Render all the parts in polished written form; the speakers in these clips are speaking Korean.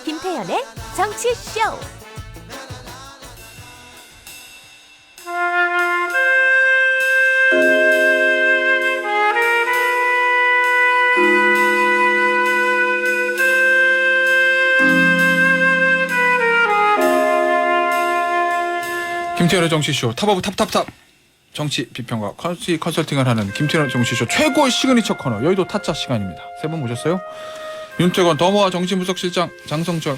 김태현의 정치쇼. 김태현의 정치쇼 탑 오브 탑 정치 비평과 컨설팅을 하는 김태현의 정치쇼 최고의 시그니처 코너 여의도 타짜 시간입니다. 세 분 모셨어요. 윤태권 더모아 정치분석실장, 장성철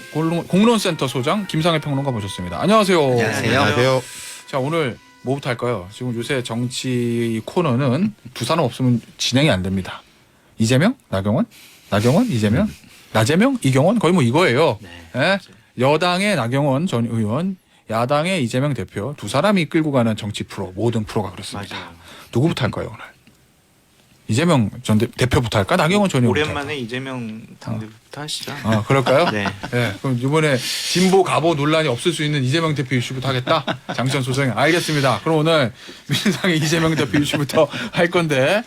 공론센터 소장, 김상일 평론가 모셨습니다. 안녕하세요. 안녕하세요. 자, 오늘 뭐부터 할까요? 지금 요새 정치 코너는 두 사람 없으면 진행이 안 됩니다. 이재명, 나경원, 이재명, 나재명, 이경원 거의 뭐 이거예요. 네. 여당의 나경원 전 의원, 야당의 이재명 대표 두 사람이 끌고 가는 정치 프로, 모든 프로가 그렇습니다. 맞아요. 누구부터 할까요 오늘? 이재명 전 대표부터 할까? 나경원 전 의원부터 오랜만에 할까? 이재명 당대표부터 하시죠. 그럴까요? 네. 네. 그럼 이번에 진보 가보 논란이 없을 수 있는 이재명 대표 이슈부터 하겠다? 장천 소장님 알겠습니다. 그럼 오늘 민주당의 이재명 대표 이슈부터 할 건데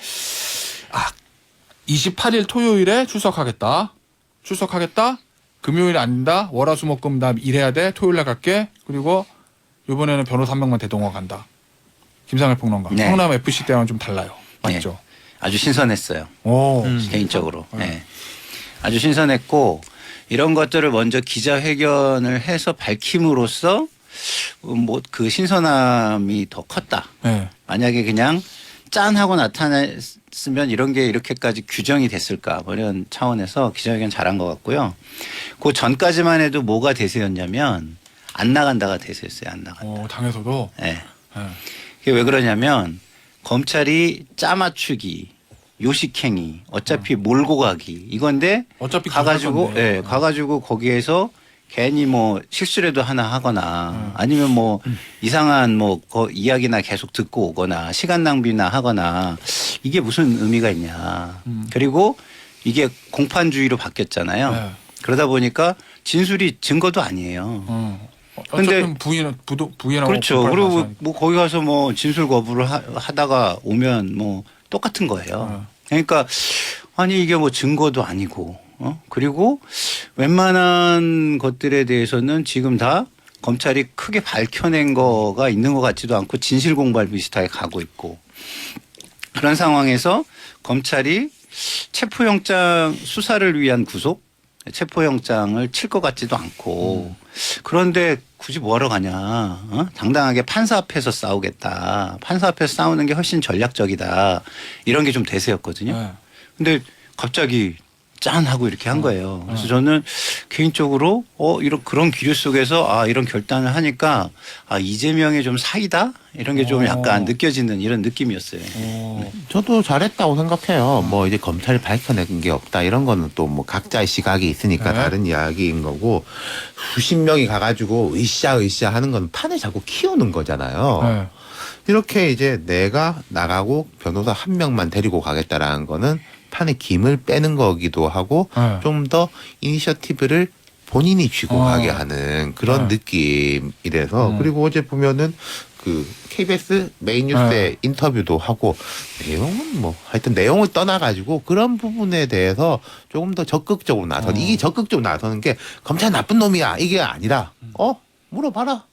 28일 토요일에 출석하겠다. 금요일에 안 된다. 월화수목금 나 일해야 돼. 토요일에 갈게. 그리고 이번에는 변호사 한 명만 대동하고 간다. 김상일 평론가. 네. 성남 FC 때와는 좀 달라요. 맞죠? 네. 아주 신선했어요. 오. 개인적으로. 네. 아주 신선했고 이런 것들을 먼저 기자회견을 해서 밝힘으로써 뭐 그 신선함이 더 컸다. 네. 만약에 그냥 짠 하고 나타났으면 이런 게 이렇게까지 규정이 됐을까 뭐 이런 차원에서 기자회견 잘한 것 같고요. 그 전까지만 해도 뭐가 대세였냐면 안 나간다가 대세였어요. 안 나간다. 당에서도. 네. 네. 그게 왜 그러냐면 검찰이 짜맞추기, 요식행위, 어차피 몰고 가기 이건데 어차피 가가지고 그럴 건데. 가가지고 거기에서 괜히 뭐 실수라도 하나 하거나 아니면 뭐 이상한 뭐 이야기나 계속 듣고 오거나 시간 낭비나 하거나 이게 무슨 의미가 있냐. 그리고 이게 공판주의로 바뀌었잖아요. 네. 그러다 보니까 진술이 증거도 아니에요. 근데 근데 부인하고 그렇죠. 공판을 그리고 가서 뭐 거기 가서 뭐 진술 거부를 하다가 오면 뭐 똑같은 거예요. 그러니까 아니 이게 뭐 증거도 아니고 그리고 웬만한 것들에 대해서는 지금 다 검찰이 크게 밝혀낸 거가 있는 것 같지도 않고 진실 공발 비슷하게 가고 있고 그런 상황에서 검찰이 체포영장 수사를 위한 구속 체포영장을 칠 것 같지도 않고 그런데 굳이 뭐하러 가냐. 당당하게 판사 앞에서 싸우겠다. 판사 앞에서 싸우는 게 훨씬 전략적이다. 이런 게 좀 대세였거든요. 네. 근데 갑자기 짠 하고 이렇게 한 거예요. 그래서 저는 개인적으로 그런 기류 속에서 이런 결단을 하니까 이재명의 좀 사이다 이런 게 좀 약간 느껴지는 이런 느낌이었어요. 저도 잘했다고 생각해요. 뭐 이제 검찰이 밝혀낸 게 없다 이런 거는 또 뭐 각자의 시각이 있으니까 네. 다른 이야기인 거고 수십 명이 가가지고 으쌰 하는 건 판을 자꾸 키우는 거잖아요. 네. 이렇게 이제 내가 나가고 변호사 한 명만 데리고 가겠다라는 거는 판의 김을 빼는 거기도 하고 네. 좀 더 이니셔티브를 본인이 쥐고 가게 하는 그런 느낌이라서 그리고 어제 보면은 그 KBS 메인 뉴스에 인터뷰도 하고 내용은 뭐 하여튼 내용을 떠나가지고 그런 부분에 대해서 조금 더 적극적으로 나서는 이게 적극적으로 나서는 게 검찰 나쁜 놈이야 이게 아니라 물어봐라.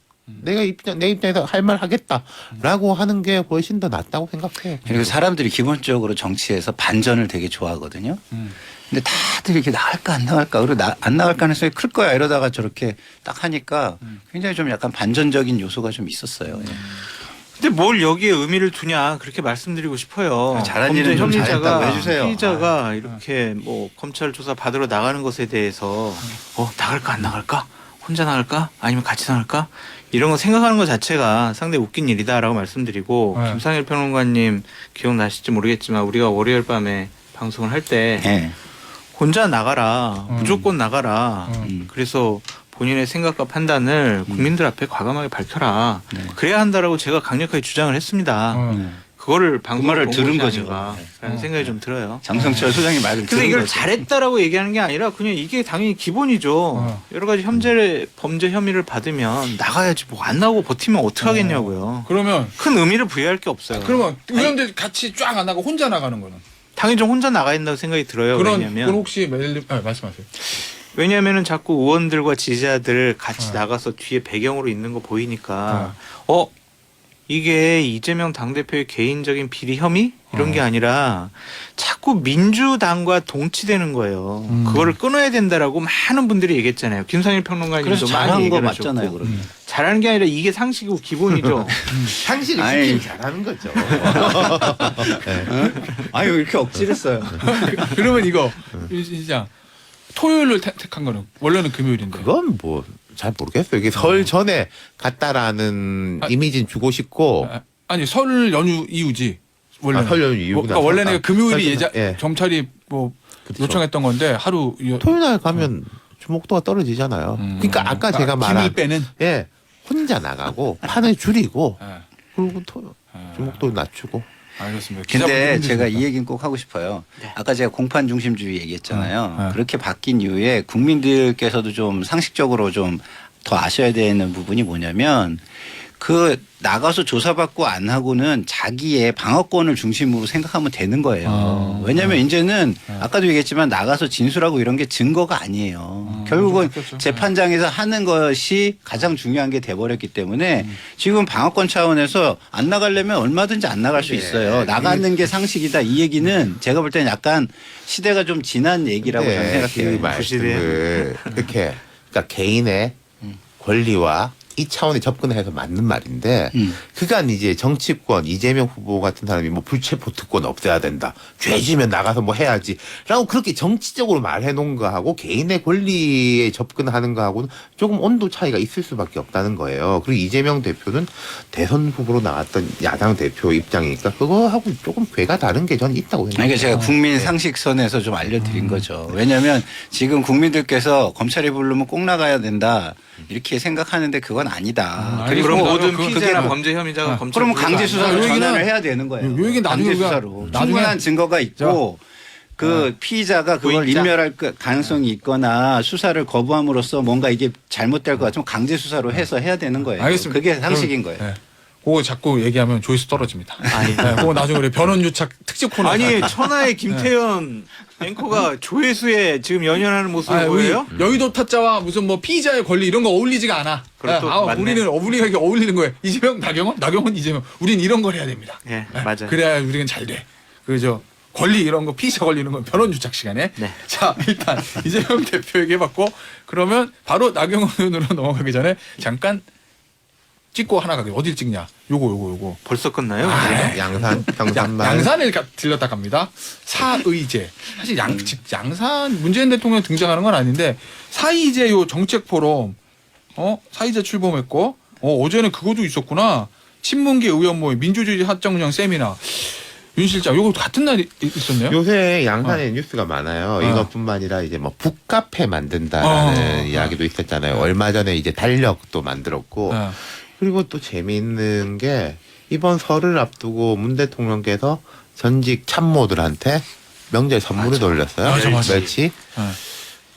내 입장에서 할 말 하겠다라고 하는 게 훨씬 더 낫다고 생각해요. 그리고 사람들이 기본적으로 정치에서 반전을 되게 좋아하거든요. 근데 다들 이렇게 나갈까 안 나갈까 그리고 안 나갈 가능성이 클 거야 이러다가 저렇게 딱 하니까 굉장히 좀 약간 반전적인 요소가 좀 있었어요. 예. 근데 뭘 여기에 의미를 두냐 그렇게 말씀드리고 싶어요. 잘한 일은 좀 잘했다고 해주세요. 피의자가 이렇게 뭐 검찰 조사 받으러 나가는 것에 대해서 나갈까 안 나갈까? 혼자 나갈까? 아니면 같이 나갈까? 이런 거 생각하는 것 자체가 상당히 웃긴 일이다라고 말씀드리고 김상일 평론가님 기억나실지 모르겠지만 우리가 월요일 밤에 방송을 할 때 예. 혼자 나가라. 무조건 나가라. 그래서 본인의 생각과 판단을 국민들 앞에 과감하게 밝혀라. 그래야 한다라고 제가 강력하게 주장을 했습니다. 그거를 그 말을 들은 거죠. 라는 생각이 좀 들어요. 장성철 소장님 말을 그래서 들은 이걸 거죠. 잘했다라고 얘기하는 게 아니라 그냥 이게 당연히 기본이죠. 여러 가지 범죄 혐의를 받으면 나가야지 뭐 안 나오고 버티면 어떡하겠냐고요. 그러면 큰 의미를 부여할 게 없어요. 그러면 의원들 같이 쫙 안 나가고 혼자 나가는 거는 당연히 좀 혼자 나가야 된다고 생각이 들어요. 그건 왜냐면 혹시 말씀하세요. 왜냐하면은 자꾸 의원들과 지지자들 같이 나가서 뒤에 배경으로 있는 거 보이니까 이게 이재명 당대표의 개인적인 비리 혐의 이런 게 아니라 자꾸 민주당과 동치되는 거예요. 그거를 끊어야 된다라고 많은 분들이 얘기했잖아요. 김선일 평론가님도 그래서 많이 잘한 거 얘기를 맞잖아요. 하셨고. 그러면. 잘하는 게 아니라 이게 상식이고 기본이죠. 상식을 아이. 지키면 잘하는 거죠. 아유 이렇게 억지를 써요. 그러면 이거 진짜 토요일을 택한 거는 원래는 금요일인데. 그건 뭐 잘 모르겠어요. 이게 설 전에 갔다라는 이미지는 주고 싶고 아니 설 연휴 이후지. 원래 설 연휴 이후구나. 그러니까 원래는 금요일이 설 전에, 예. 검찰이 뭐 그렇죠. 요청했던 건데 하루 토요일 날 가면 주목도가 떨어지잖아요. 그러니까 아까 제가 말한 김을 빼는. 예 혼자 나가고 판을 줄이고 예. 그리고 주목도 낮추고. 알겠습니다. 네, 근데 기자분들 제가 힘드시니까. 이 얘기는 꼭 하고 싶어요. 아까 제가 공판 중심주의 얘기했잖아요. 네. 그렇게 바뀐 이후에 국민들께서도 좀 상식적으로 좀 더 아셔야 되는 부분이 뭐냐면 그 나가서 조사받고 안 하고는 자기의 방어권을 중심으로 생각하면 되는 거예요. 왜냐하면 이제는 아까도 얘기했지만 나가서 진술하고 이런 게 증거가 아니에요. 결국은 그렇겠죠. 재판장에서 하는 것이 가장 중요한 게 돼버렸기 때문에 지금 방어권 차원에서 안 나가려면 얼마든지 안 나갈 수 있어요. 나가는 게 상식이다. 이 얘기는 제가 볼 때는 약간 시대가 좀 지난 얘기라고 저는 생각해요. 그 말씀을 그렇게 그러니까 개인의 권리와 이 차원에 접근해서 맞는 말인데 그간 이제 정치권 이재명 후보 같은 사람이 뭐 불체포 특권 없애야 된다. 죄지면 나가서 뭐 해야지. 라고 그렇게 정치적으로 말해 놓은 거하고 개인의 권리에 접근하는 거하고는 조금 온도 차이가 있을 수밖에 없다는 거예요. 그리고 이재명 대표는 대선 후보로 나왔던 야당 대표 입장이니까 그거하고 조금 괴가 다른 게 저는 있다고 생각해요. 그러니까 제가 국민 상식선에서 좀 알려드린 거죠. 왜냐하면 지금 국민들께서 검찰이 부르면 꼭 나가야 된다 이렇게 생각하는데 그건 아니다. 아니, 그럼 그럼 모든 그게 피해자나 뭐- 범죄 혐의자가 검찰 그러면 강제 수사로 요 얘기는- 전환을 해야 되는 거예요. 요 얘기 나중에 강제 우리가 수사로 나중에- 충분한 증거가 있고 그 피의자가 그걸 고의자. 인멸할 가능성이 있거나 수사를 거부함으로써 뭔가 이게 잘못될 것 같으면 강제 수사로 해서 해야 되는 거예요. 알겠습니다. 그게 상식인 거예요. 네. 그거 자꾸 얘기하면 조회수 떨어집니다. 아니. 네, 그거 나중에 우리 변원 유착 특집 코너. 아니 천하의 김태현 앵커가 조회수에 지금 연연하는 모습을 보여요? 여의도 타짜와 무슨 뭐 피의자의 권리 이런 거 어울리지가 않아. 그래, 또 맞네. 우리는 우리가 이렇게 어울리는 거예요. 이재명, 나경원, 이재명. 우리는 이런 걸 해야 됩니다. 네, 맞아요. 그래야 우리는 잘 돼. 그죠? 권리 이런 거 피의자 권리 이런 건 변론 유착 시간에. 네. 자 일단 이재명 대표 얘기해봤고 그러면 바로 나경원 의원으로 넘어가기 전에 잠깐 찍고 하나 가게 어딜 찍냐? 요거. 벌써 끝나요? 아, 양산 평산만 양산을 들렸다 갑니다. 사의제. 사실 양산 문재인 대통령 등장하는 건 아닌데 사의제 요 정책 포럼 사의제 출범했고 어제는 그것도 있었구나. 친문계 의원 모임 민주주의 합정령 세미나. 윤 실장 요거 같은 날 있었네요. 요새 양산에 뉴스가 많아요. 이것뿐만 아니라 이제 뭐 북카페 만든다라는 이야기도 있었잖아요. 얼마 전에 이제 달력도 만들었고 그리고 또 재미있는 게 이번 설을 앞두고 문 대통령께서 전직 참모들한테 명절 선물을 돌렸어요. 맞아. 며칠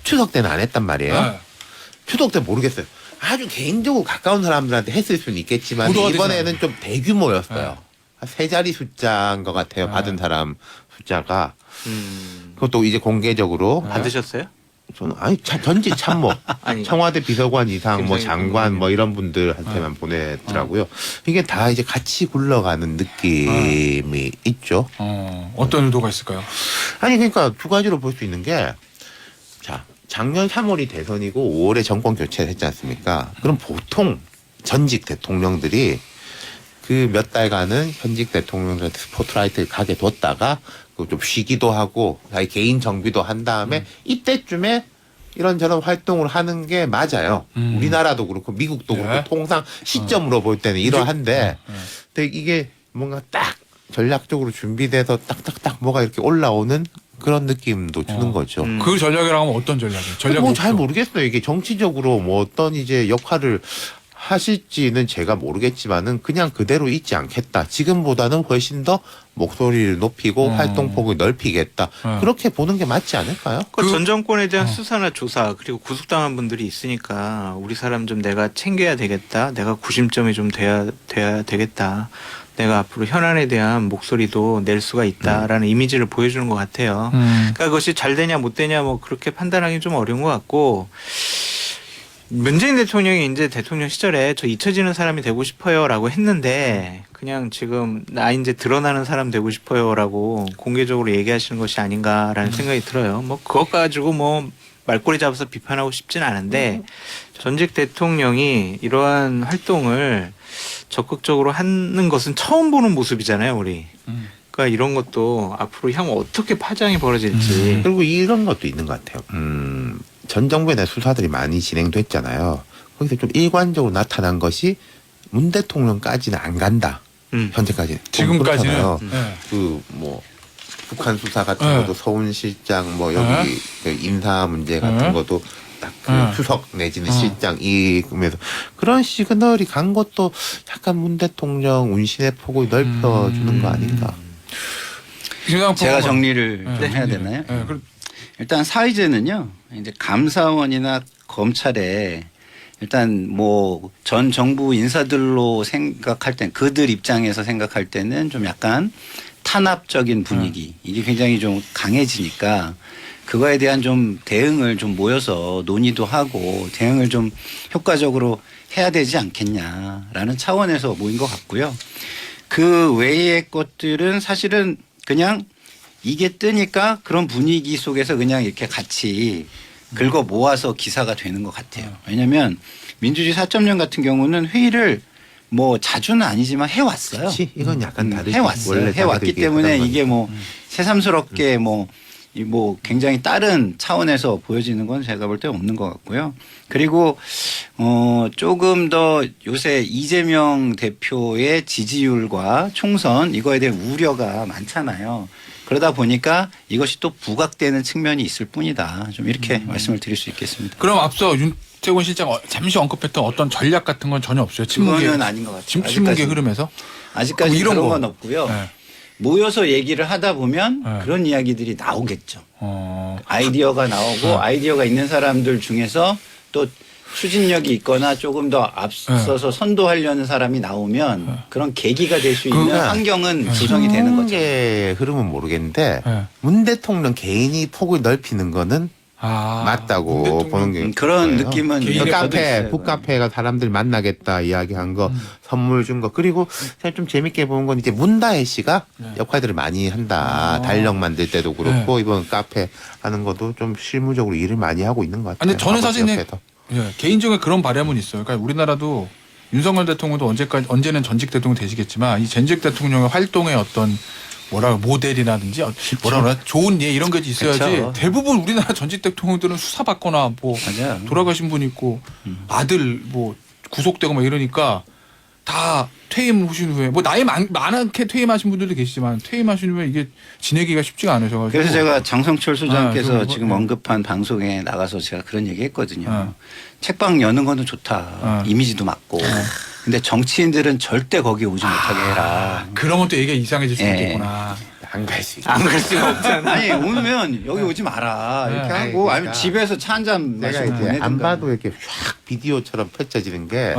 추석 때는 안 했단 말이에요. 추석 때 모르겠어요. 아주 개인적으로 가까운 사람들한테 했을 수는 있겠지만 보도가 이번에는 좀 대규모였어요. 세 자리 숫자인 것 같아요. 받은 사람 숫자가. 그것도 이제 공개적으로 받으셨어요? 저는 아니 전직 참모, 아니. 청와대 비서관 이상, 뭐 김상희 장관 뭐 이런 분들한테만 보내더라고요. 이게 다 이제 같이 굴러가는 느낌이 있죠. 어떤 의도가 있을까요? 아니 그러니까 두 가지로 볼 수 있는 게, 자 작년 3월이 대선이고 5월에 정권 교체를 했지 않습니까? 그럼 보통 전직 대통령들이 그 몇 달간은 현직 대통령들한테 스포트라이트를 가게 뒀다가 좀 쉬기도 하고 자기 개인 정비도 한 다음에 이때쯤에 이런저런 활동을 하는 게 맞아요. 우리나라도 그렇고 미국도 그렇고 네. 통상 시점으로 볼 때는 이러한데 근데 이게 뭔가 딱 전략적으로 준비돼서 딱딱딱 뭐가 이렇게 올라오는 그런 느낌도 주는 거죠. 그 전략이라고 하면 어떤 전략이에요? 전략 뭐 목표. 잘 모르겠어요. 이게 정치적으로 뭐 어떤 이제 역할을 하실지는 제가 모르겠지만은 그냥 그대로 있지 않겠다. 지금보다는 훨씬 더 목소리를 높이고 활동폭을 넓히겠다. 그렇게 보는 게 맞지 않을까요? 전 정권에 대한 수사나 조사 그리고 구속당한 분들이 있으니까 우리 사람 좀 내가 챙겨야 되겠다. 내가 구심점이 좀 돼야 되겠다. 내가 앞으로 현안에 대한 목소리도 낼 수가 있다라는 이미지를 보여주는 것 같아요. 그러니까 그것이 잘 되냐 못 되냐 뭐 그렇게 판단하기 좀 어려운 것 같고 문재인 대통령이 이제 대통령 시절에 저 잊혀지는 사람이 되고 싶어요라고 했는데 그냥 지금 나 이제 드러나는 사람 되고 싶어요라고 공개적으로 얘기하시는 것이 아닌가라는 생각이 들어요. 뭐 그것 가지고 뭐 말꼬리 잡아서 비판하고 싶진 않은데 전직 대통령이 이러한 활동을 적극적으로 하는 것은 처음 보는 모습이잖아요, 우리. 그러니까 이런 것도 앞으로 향후 어떻게 파장이 벌어질지. 그리고 이런 것도 있는 것 같아요. 전 정부에 대한 수사들이 많이 진행됐잖아요. 거기서 좀 일관적으로 나타난 것이 문 대통령까지는 안 간다. 현재까지. 지금까지는. 그 뭐 북한 수사 같은 것도 서훈실장 뭐 여기 그 인사 문제 같은 것도 딱 그 수석 내지는 실장 이면서 그런 시그널이 간 것도 약간 문 대통령 운신의 폭을 넓혀주는 거 아닌가. 제가 정리를 좀 해야 되나요? 일단 사회제는요, 이제 감사원이나 검찰에 일단 뭐 전 정부 인사들로 생각할 땐 그들 입장에서 생각할 때는 좀 약간 탄압적인 분위기 이게 굉장히 좀 강해지니까 그거에 대한 좀 대응을 좀 모여서 논의도 하고 대응을 좀 효과적으로 해야 되지 않겠냐라는 차원에서 모인 것 같고요. 그 외의 것들은 사실은 그냥 이게 뜨니까 그런 분위기 속에서 그냥 이렇게 같이 긁어 모아서 기사가 되는 것 같아요. 왜냐하면 민주주의 4.0 같은 경우는 회의를 뭐 자주는 아니지만 해왔어요. 그렇지. 이건 약간 다르지. 해왔어요. 원래 해왔기 때문에 이게 뭐 새삼스럽게 뭐 굉장히 다른 차원에서 보여지는 건 제가 볼 때 없는 것 같고요. 그리고 조금 더 요새 이재명 대표의 지지율과 총선 이거에 대한 우려가 많잖아요. 그러다 보니까 이것이 또 부각되는 측면이 있을 뿐이다. 좀 이렇게 말씀을 드릴 수 있겠습니다. 그럼 앞서 윤태곤 실장 잠시 언급했던 어떤 전략 같은 건 전혀 없어요. 침묵의 그거는 아닌 것 같아요. 침묵의 흐름에서 아직까지 이런 그런 거. 건 없고요. 네. 모여서 얘기를 하다 보면 네. 그런 이야기들이 나오겠죠. 아이디어가 나오고 아이디어가 있는 사람들 중에서 또 추진력이 있거나 조금 더 앞서서 선도하려는 사람이 나오면 그런 계기가 될 수 있는 그러니까 환경은 조성이 되는 거죠. 의 흐름은 모르겠는데 문 대통령 개인이 폭을 넓히는 거는 맞다고 보는 게 그런 거예요. 느낌은 그 저도 카페 있어요. 북카페가 사람들 만나겠다 이야기한 거 선물 준 거 그리고 제가 좀 재밌게 본 건 이제 문다혜 씨가 역할들을 많이 한다. 달력 만들 때도 그렇고 이번 카페 하는 것도 좀 실무적으로 일을 많이 하고 있는 것 같아요. 근데 저는 사실 옆에서. 개인적인 그런 바람은 있어요. 그러니까 우리나라도 윤석열 대통령도 언제는 전직 대통령 되시겠지만 이 전직 대통령의 활동의 어떤 모델이라든지 뭐라 그래 좋은 예 이런 게 있어야지. 그쵸. 대부분 우리나라 전직 대통령들은 수사받거나 뭐 맞아요. 돌아가신 분 있고 아들 뭐 구속되고 막 이러니까 다 퇴임하신 후에 뭐 나이 많게 퇴임하신 분들도 계시지만 퇴임하신 후에 이게 지내기가 쉽지가 않으셔가지고. 그래서 제가 장성철 소장께서 좀 지금 언급한 방송에 나가서 제가 그런 얘기 했거든요. 책방 여는 거는 좋다. 이미지도 맞고. 근데 정치인들은 절대 거기 오지 못하게 해라. 그러면 또 얘기가 이상해질 수 예. 있겠구나. 안 갈 수 있어. 안 갈 수가 없잖아. 아니 오면 여기 오지 마라 이렇게 네. 하고 그러니까 아니면 집에서 차 한 잔 내가 마시고 이제 보내든가. 안 봐도 이렇게 쫙 비디오처럼 펼쳐지는 게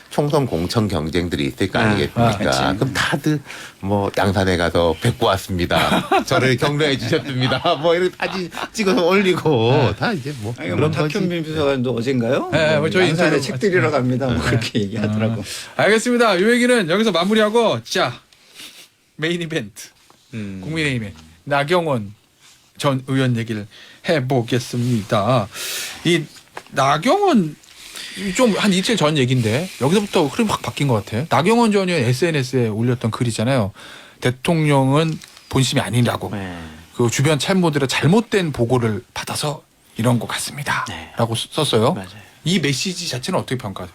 총선 공천 경쟁들이 있을 거 아니겠습니까? 그치. 그럼 다들 뭐 양산에 가서 뵙고 왔습니다. 저를 격려해 주셨습니다. 뭐 이렇게 사진 찍어서 올리고 다 이제 뭐 아니, 그런 거지. 탁현민 비서관도 어젠가요? 네, 뭐 저희 양산에 인터뷰 책 드리러 갑니다. 뭐 그렇게 얘기하더라고. 알겠습니다. 이 얘기는 여기서 마무리하고 자 메인 이벤트 국민의힘의 나경원 전 의원 얘기를 해보겠습니다. 이 나경원 좀 한 이틀 전 얘기인데 여기서부터 흐름이 확 바뀐 것 같아요. 나경원 전 의원 SNS에 올렸던 글이잖아요. 대통령은 본심이 아니라고 네. 그 주변 참모들의 잘못된 보고를 받아서 이런 것 같습니다. 네. 라고 썼어요. 맞아요. 이 메시지 자체는 어떻게 평가하세요?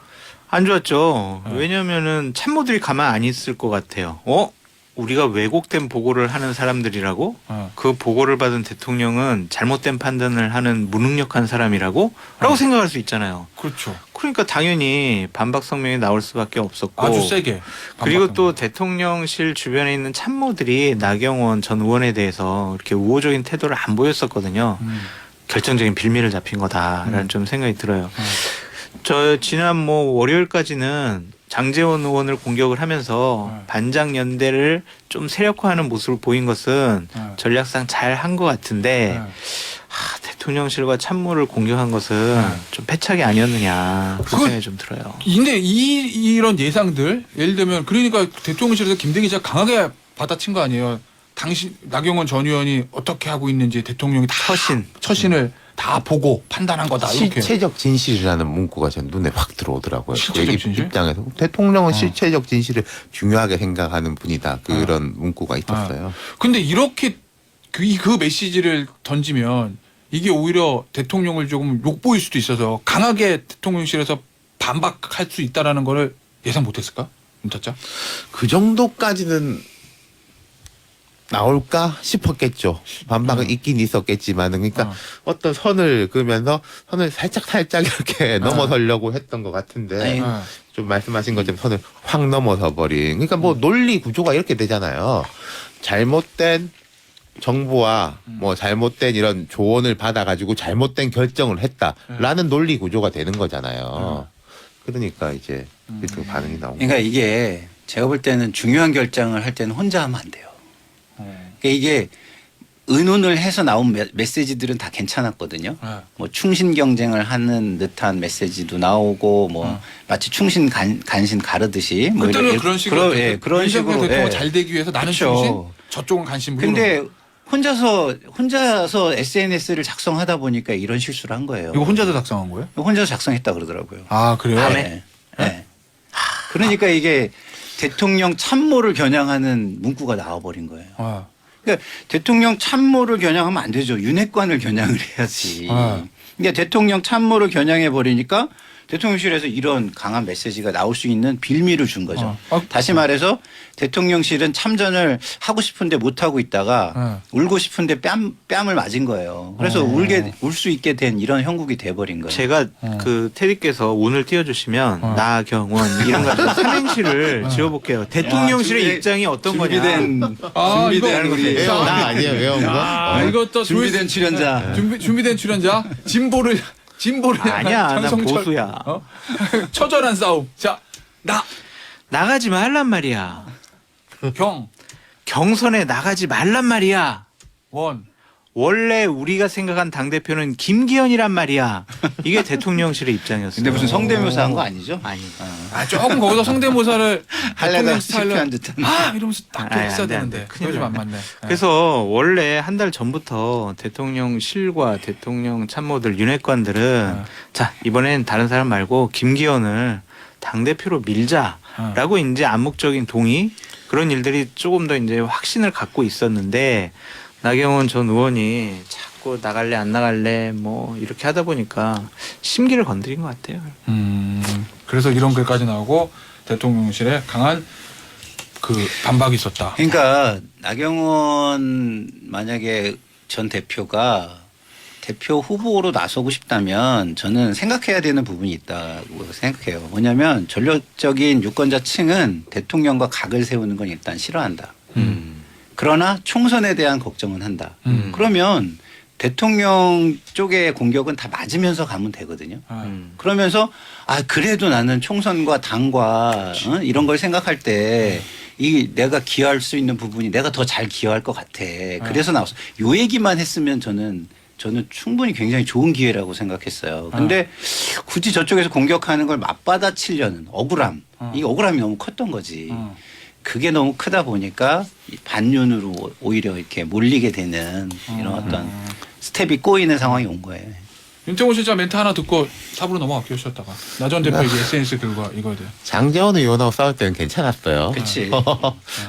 안 좋았죠. 왜냐면은 참모들이 가만 안 있을 것 같아요. 우리가 왜곡된 보고를 하는 사람들이라고 어. 그 보고를 받은 대통령은 잘못된 판단을 하는 무능력한 사람이라고 라고 생각할 수 있잖아요. 그렇죠. 그러니까 당연히 반박 성명이 나올 수밖에 없었고 아주 세게. 그리고 또 대통령실 주변에 있는 참모들이 나경원 전 의원에 대해서 이렇게 우호적인 태도를 안 보였었거든요. 결정적인 빌미를 잡힌 거다라는 좀 생각이 들어요. 저 지난 뭐 월요일까지는 장제원 의원을 공격을 하면서 반장 연대를 좀 세력화하는 모습을 보인 것은 전략상 잘 한 것 같은데 대통령실과 참모를 공격한 것은 좀 패착이 아니었느냐 그런 생각이 좀 들어요. 근데 이런 예상들 예를 들면 그러니까 대통령실에서 김대기 기자 강하게 받아친 거 아니에요. 당시 나경원 전 의원이 어떻게 하고 있는지 대통령이 다 처신을 다 보고 판단한 거다 이렇게. 실체적 진실이라는 문구가 전 눈에 확 들어오더라고요. 실체적 얘기 진실? 입장에서 대통령은 실체적 진실을 중요하게 생각하는 분이다. 그런 문구가 있었어요. 근데 이렇게 그 메시지를 던지면 이게 오히려 대통령을 조금 욕보일 수도 있어서 강하게 대통령실에서 반박할 수 있다라는 거를 예상 못했을까? 윤타짜? 그 정도까지는 나올까 싶었겠죠. 반박은 있긴 있었겠지만, 그러니까 어떤 선을 그으면서 선을 살짝 이렇게 넘어서려고 했던 것 같은데, 좀 말씀하신 것처럼 선을 확 넘어서 버린. 그러니까 뭐 논리 구조가 이렇게 되잖아요. 잘못된 정보와 뭐 잘못된 이런 조언을 받아가지고 잘못된 결정을 했다라는 논리 구조가 되는 거잖아요. 그러니까 이제 그 반응이 나온 거예요. 그러니까 이게 제가 볼 때는 중요한 결정을 할 때는 혼자 하면 안 돼요. 그러니까 이게 의논을 해서 나온 메시지들은 다 괜찮았거든요. 뭐 충신 경쟁을 하는 듯한 메시지도 나오고 뭐 마치 충신 간신 가르듯이 뭐 그때는 그런 식으로 그런 식으로 대통령 잘 되기 위해서 나는 그렇죠. 충신 저쪽은 간신 물론. 근데 혼자서 SNS를 작성하다 보니까 이런 실수를 한 거예요. 이거 혼자서 작성한 거예요? 혼자서 작성했다 그러더라고요. 아 그래요? 네. 네. 그러니까 이게 대통령 참모를 겨냥하는 문구가 나와버린 거예요. 그러니까 대통령 참모를 겨냥하면 안 되죠. 윤핵관을 겨냥을 해야지. 그러니까 대통령 참모를 겨냥해 버리니까 대통령실에서 이런 강한 메시지가 나올 수 있는 빌미를 준 거죠. 다시 말해서 대통령실은 참전을 하고 싶은데 못 하고 있다가 울고 싶은데 뺨을 맞은 거예요. 그래서 울 수 있게 된 이런 형국이 돼버린 거예요. 제가 그 테디께서 운을 띄워주시면 나경원 이런 가지고 삼행시를 지어볼게요. 대통령실의 입장이 어떤 거냐. 준비된 우리 외운 거 아니에요? 외운 거? 이것도 준비된 출연자. 준비된 출연자 진보를 아니야, 나 장성철. 보수야. 처절한 싸움. 자, 나가지 말란 말이야. 경선에 나가지 말란 말이야. 원래 우리가 생각한 당대표는 김기현이란 말이야. 이게 대통령실의 입장이었어요. 근데 무슨 성대묘사 한 거 아니죠? 아니. 조금 거기서 성대모사를 하려다 대통령 스타일로 실패한 듯한. 이러면서 딱 했어야 되는데 그게 좀 안 맞네. 그래서 원래 한 달 전부터 대통령실과 대통령 참모들 윤핵관들은 자 이번엔 다른 사람 말고 김기현을 당대표로 밀자라고 이제 암묵적인 동의 그런 일들이 조금 더 이제 확신을 갖고 있었는데 나경원 전 의원이 자꾸 나갈래 안 나갈래 뭐 이렇게 하다 보니까 심기를 건드린 것 같아요. 그래서 이런 글까지 나오고 대통령실에 강한 그 반박이 있었다. 그러니까 나경원 만약에 전 대표가 대표 후보로 나서고 싶다면 저는 생각해야 되는 부분이 있다고 생각해요. 뭐냐면 전략적인 유권자층은 대통령과 각을 세우는 건 일단 싫어한다. 그러나 총선에 대한 걱정은 한다. 그러면 대통령 쪽의 공격은 다 맞으면서 가면 되거든요. 그러면서 그래도 나는 총선과 당과 이런 걸 생각할 때 이 내가 기여할 수 있는 부분이 내가 더 잘 기여할 것 같아. 그래서 나왔어. 요 얘기만 했으면 저는 충분히 굉장히 좋은 기회라고 생각했어요. 근데 굳이 저쪽에서 공격하는 걸 맞받아치려는 억울함. 이 억울함이 너무 컸던 거지. 그게 너무 크다 보니까 반윤으로 오히려 이렇게 몰리게 되는 이런 어떤 스텝이 꼬이는 상황이 온 거예요. 윤태곤 실장 멘트 하나 듣고 4부로 넘어갈게요. 쉬었다가 나 전 대표 SNS 글과 이거에 대해. 장제원 의원하고 싸울 때는 괜찮았어요. 그렇지.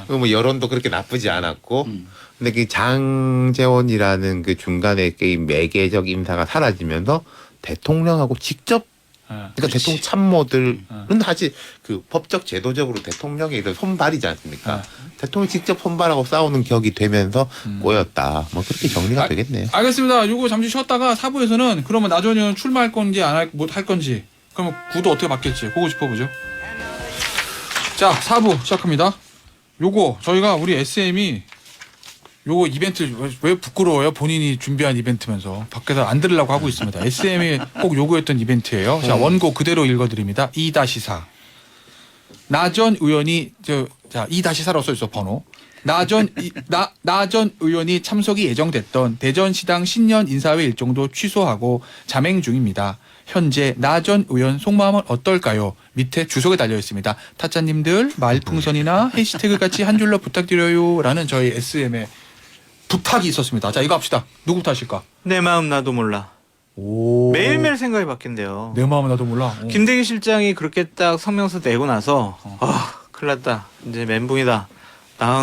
뭐 여론도 그렇게 나쁘지 않았고, 근데 그 장제원이라는 그 중간에 게임 매개적 인사가 사라지면서 대통령하고 직접 그러니까 대통령 참모들은 하지 그 법적 제도적으로 대통령의 이런 손발이지 않습니까? 대통령이 직접 손발하고 싸우는 격이 되면서 꼬였다. 뭐 그렇게 정리가 되겠네요. 알겠습니다. 요거 잠시 쉬었다가 4부에서는 그러면 나전 의원 출마할 건지 안 할 건지 그러면 구도 어떻게 바뀔지 보고 짚어보죠. 자 4부 시작합니다. 요거 저희가 우리 SM이 요거 이벤트 왜 부끄러워요? 본인이 준비한 이벤트면서 밖에서 안 들으려고 하고 있습니다. SM이 꼭 요구했던 이벤트예요. 자 원고 그대로 읽어드립니다. 2-4 나전 의원이 자 2-4라고 써있어 번호. 나전 의원이 참석이 예정됐던 대전시당 신년 인사회 일정도 취소하고 잠행 중입니다. 현재 나전 의원 속마음은 어떨까요? 밑에 주소가 달려 있습니다. 타짜님들 말풍선이나 해시태그 같이 한 줄로 부탁드려요 라는 저희 SM의 부탁이 있었습니다. 자 이거 합시다. 누구부터 하실까? 내 마음 나도 몰라. 오. 매일매일 생각이 바뀐대요. 내 마음은 나도 몰라. 오. 김대기 실장이 그렇게 딱 성명서 내고 나서 큰일 났다. 이제 멘붕이다.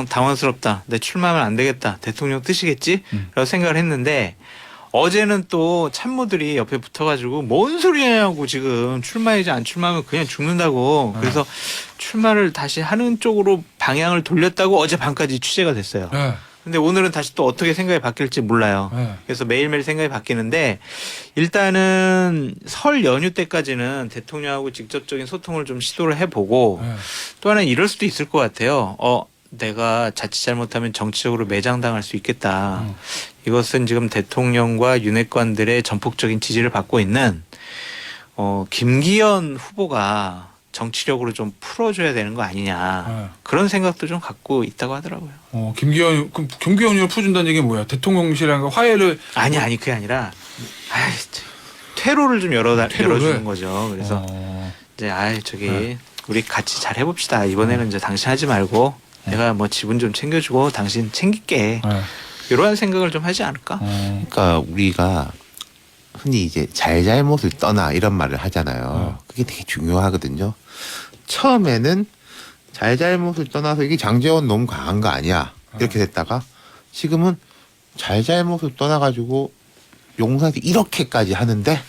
당황스럽다. 내 출마하면 안 되겠다. 대통령 뜻이겠지? 라고 생각을 했는데 어제는 또 참모들이 옆에 붙어가지고 뭔 소리냐고 지금 출마이지 안 출마하면 그냥 죽는다고. 그래서 출마를 다시 하는 쪽으로 방향을 돌렸다고 어제 밤까지 취재가 됐어요. 네. 근데 오늘은 다시 또 어떻게 생각이 바뀔지 몰라요. 네. 그래서 매일매일 생각이 바뀌는데 일단은 설 연휴 때까지는 대통령하고 직접적인 소통을 좀 시도를 해보고 네. 또 하나는 이럴 수도 있을 것 같아요. 내가 자칫 잘못하면 정치적으로 매장당할 수 있겠다. 이것은 지금 대통령과 윤핵관들의 전폭적인 지지를 받고 있는 김기현 후보가 정치력으로 좀 풀어줘야 되는 거 아니냐. 네. 그런 생각도 좀 갖고 있다고 하더라고요. 김기현 의원을 풀어준다는 얘기는 뭐야? 대통령실이랑 화해를 아니 그게 아니라 퇴로를 좀 열어주는 거죠. 그래서 이제 우리 같이 잘 해봅시다. 이번에는 이제 당신 하지 말고 내가 뭐 지분 좀 챙겨주고 당신 챙길게. 이러한 생각을 좀 하지 않을까? 그러니까 우리가 흔히 이제 잘잘못을 떠나 이런 말을 하잖아요. 그게 되게 중요하거든요. 처음에는 잘잘못을 떠나서 이게 장제원 너무 강한 거 아니야 이렇게 됐다가 지금은 잘잘못을 떠나가지고 용산에서 이렇게까지 하는데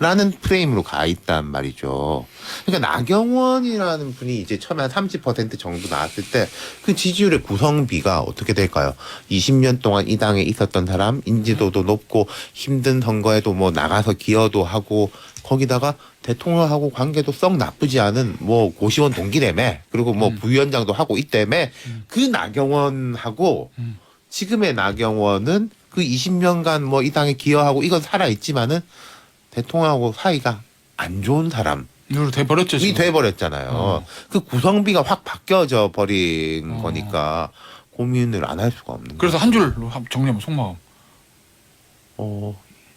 라는 프레임으로 가 있단 말이죠. 그러니까 나경원이라는 분이 이제 처음에 한 30% 정도 나왔을 때 그 지지율의 구성비가 어떻게 될까요? 20년 동안 이 당에 있었던 사람, 인지도도 높고 힘든 선거에도 뭐 나가서 기여도 하고 거기다가 대통령하고 관계도 썩 나쁘지 않은 뭐 고시원 동기래매 그리고 뭐 부위원장도 하고 있다며 그 나경원하고 지금의 나경원은 그 20년간 뭐 이 당에 기여하고 이건 살아있지만은 대통령하고 사이가 안 좋은 사람이 돼버렸죠. 돼버렸잖아요. 그 구성비가 확 바뀌어져 버린 거니까 고민을 안 할 수가 없는 그래서 거예요. 한 줄로 속마음.